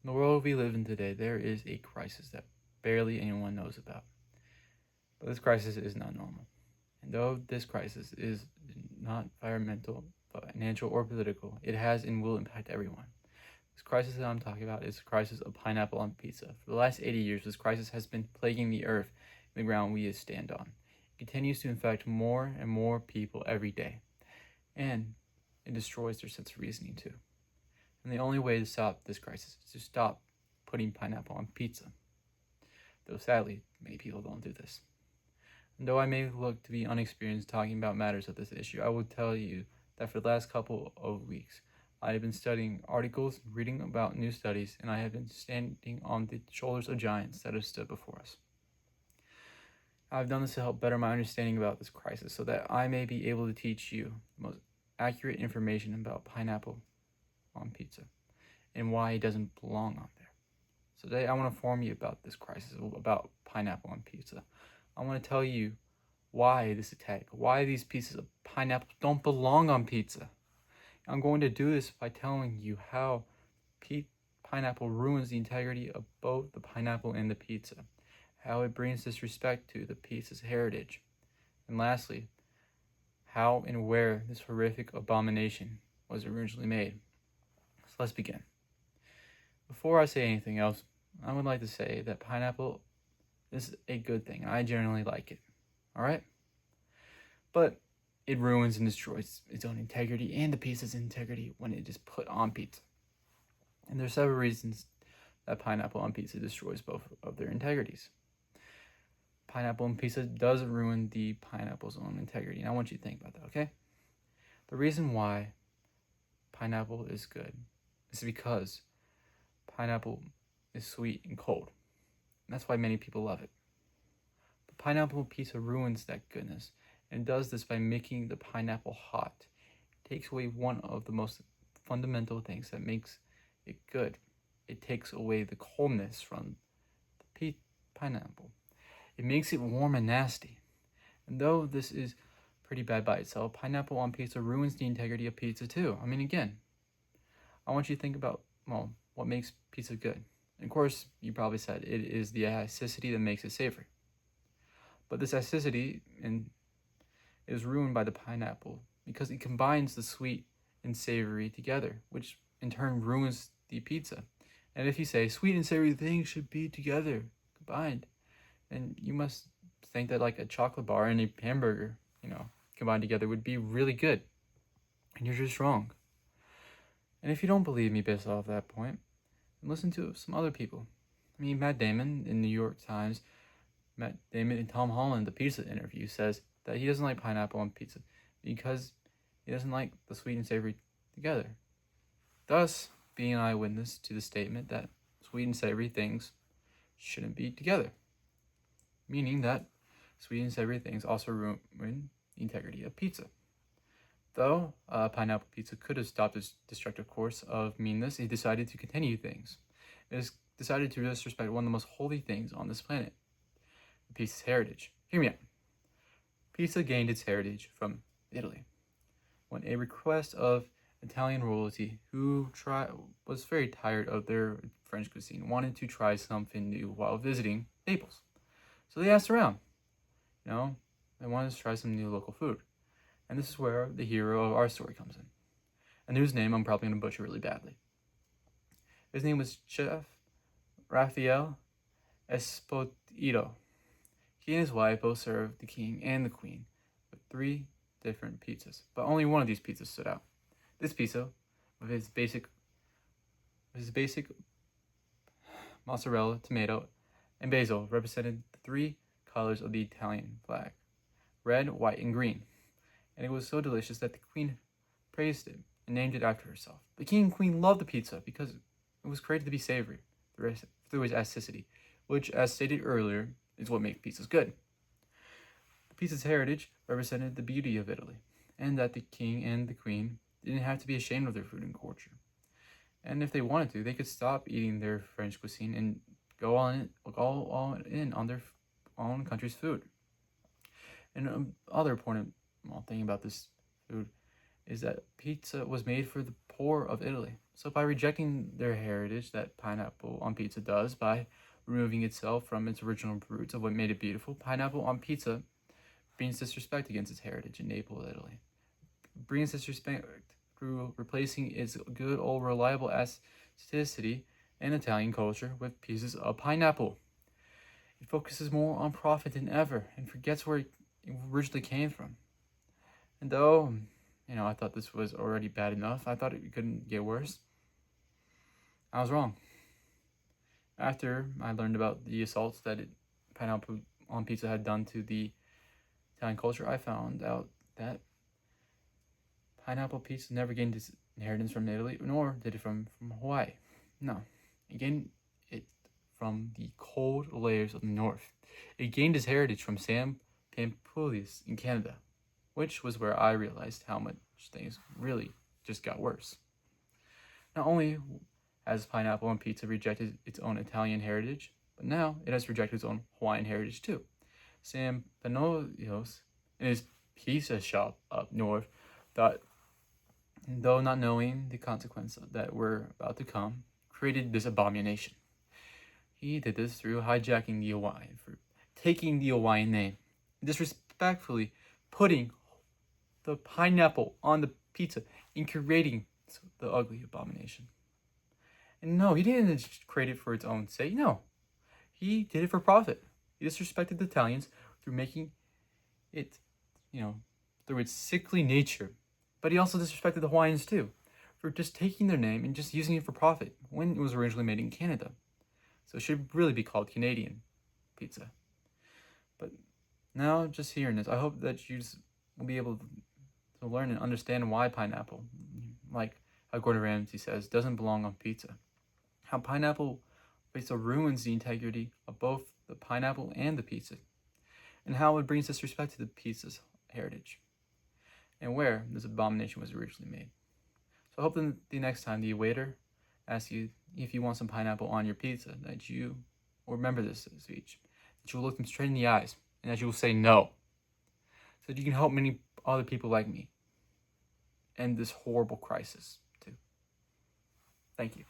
In the world we live in today, there is a crisis that barely anyone knows about. But this crisis is not normal. And though this crisis is not environmental, financial, or political, it has and will impact everyone. This crisis that I'm talking about is the crisis of pineapple on pizza. For the last 80 years, this crisis has been plaguing the earth and the ground we stand on. It continues to infect more and more people every day. And it destroys their sense of reasoning too. And the only way to stop this crisis is to stop putting pineapple on pizza. Though sadly, many people don't do this. And though I may look to be unexperienced talking about matters of this issue, I will tell you that for the last couple of weeks, I have been studying articles, reading about new studies, and I have been standing on the shoulders of giants that have stood before us. I've done this to help better my understanding about this crisis so that I may be able to teach you the most accurate information about pineapple on pizza and why it doesn't belong on there. So today I want to inform you about this crisis, about pineapple on pizza. I want to tell you why this attack, why these pieces of pineapple don't belong on pizza. I'm going to do this by telling you how pineapple ruins the integrity of both the pineapple and the pizza, how it brings disrespect to the pizza's heritage, and lastly, how and where this horrific abomination was originally made. So let's begin. Before I say anything else, I would like to say that pineapple is a good thing. I generally like it. Alright? But it ruins and destroys its own integrity and the pizza's integrity when it is put on pizza. And there are several reasons that pineapple on pizza destroys both of their integrities. Pineapple on pizza does ruin the pineapple's own integrity, and I want you to think about that, okay? The reason why pineapple is good is because pineapple is sweet and cold. And that's why many people love it. But pineapple pizza ruins that goodness, and does this by making the pineapple hot. It takes away one of the most fundamental things that makes it good. It takes away the coldness from the pineapple. It makes it warm and nasty. And though this is pretty bad by itself, pineapple on pizza ruins the integrity of pizza too. I mean, again, I want you to think about, what makes pizza good. And of course, you probably said it is the acidity that makes it savory. But this acidity is ruined by the pineapple because it combines the sweet and savory together, which in turn ruins the pizza. And if you say sweet and savory things should be together, combined, then you must think that like a chocolate bar and a hamburger, combined together would be really good. And you're just wrong. And if you don't believe me based off that point, listen to some other people. I mean, Matt Damon in New York Times, Matt Damon and Tom Holland, the pizza interview, says that he doesn't like pineapple on pizza because he doesn't like the sweet and savory together. Thus, being an eyewitness to the statement that sweet and savory things shouldn't be together. Meaning that sweet and savory things also ruin the integrity of pizza. Though pineapple pizza could have stopped its destructive course of meanness, it decided to continue things. It has decided to disrespect one of the most holy things on this planet, the pizza's heritage. Hear me out. Pizza gained its heritage from Italy, when a request of Italian royalty who was very tired of their French cuisine, wanted to try something new while visiting Naples. So they asked around. They wanted to try some new local food. And this is where the hero of our story comes in, and whose name I'm probably going to butcher really badly. His name was Chef Raphael Esposito. He and his wife both served the king and the queen with 3 different pizzas, but only one of these pizzas stood out. This pizza, with his basic mozzarella, tomato, and basil, represented the 3 colors of the Italian flag: red, white, and green. And it was so delicious that the queen praised it and named it after herself. The king and queen loved the pizza because it was created to be savory through its acidity, which, as stated earlier, is what makes pizzas good. The pizza's heritage represented the beauty of Italy, and that the king and the queen didn't have to be ashamed of their food and culture. And if they wanted to, they could stop eating their French cuisine and go all in on their own country's food. And other important thing about this food is that pizza was made for the poor of Italy. So by rejecting their heritage that pineapple on pizza does, by removing itself from its original roots of what made it beautiful, pineapple on pizza brings disrespect against its heritage in Naples, Italy. Brings disrespect through replacing its good old reliable aestheticity and Italian culture with pieces of pineapple. It focuses more on profit than ever and forgets where it originally came from. And though, I thought this was already bad enough, I thought it couldn't get worse. I was wrong. After I learned about the assaults that pineapple on pizza had done to the Italian culture, I found out that pineapple pizza never gained its inheritance from Italy, nor did it from Hawaii. No, it gained it from the cold layers of the north. It gained its heritage from San Pampulis in Canada, which was where I realized how much things really just got worse. Not only has pineapple on pizza rejected its own Italian heritage, but now it has rejected its own Hawaiian heritage too. Sam Panolios, in his pizza shop up north, thought, though not knowing the consequences that were about to come, created this abomination. He did this through hijacking the Hawaiian fruit, taking the Hawaiian name, disrespectfully putting the pineapple on the pizza and creating the ugly abomination. And no, he didn't just create it for its own sake. No, he did it for profit. He disrespected the Italians through making it, through its sickly nature. But he also disrespected the Hawaiians too, for just taking their name and just using it for profit when it was originally made in Canada. So it should really be called Canadian pizza. But now, just hearing this, I hope that you will be able to learn and understand why pineapple, like how Gordon Ramsay says, doesn't belong on pizza. How pineapple ruins the integrity of both the pineapple and the pizza, and how it brings disrespect to the pizza's heritage, and where this abomination was originally made. So I hope that the next time the waiter asks you if you want some pineapple on your pizza, that you will remember this speech, that you will look them straight in the eyes, and that you will say no, so that you can help many other people like me end this horrible crisis too. Thank you.